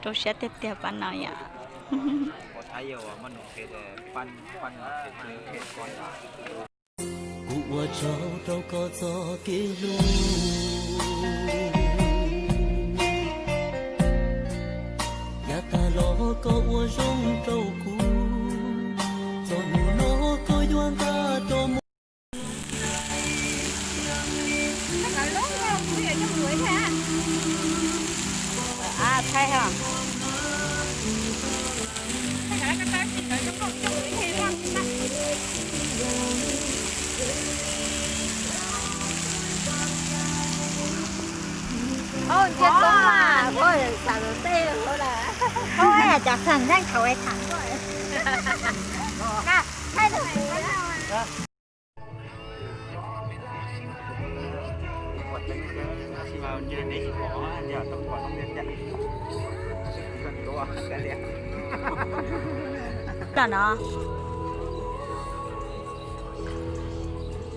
Tôi sẽ tiếp tiếp bạn nào nhỉ? 我才有我们农村的搬的关的。故我走走过走的路，呀达罗个我容走过，走路个远达多么。À thấy hả? Ôi, chết đúng mà. Thôi, xả đồ tê rồi thôi là. Thôi, chả thằng đang khẩu ấy thẳng rồi. Nè, thay được này đó. 我真的希望今天那些好啊，这样等我弄点点，很多很点。Là nó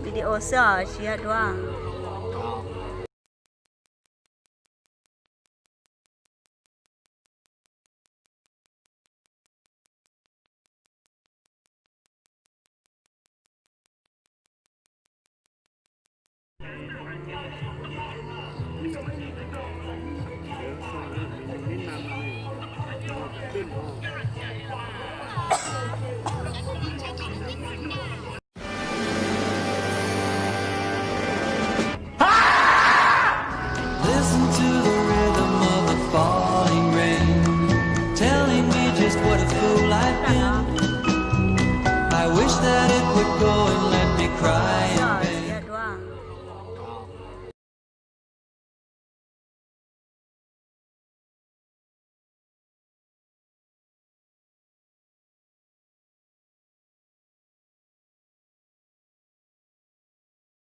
video sợ chia đoa Listen to the rhythm of the falling rain, telling me just what a fool I've been. I wish that it would go and let me cry.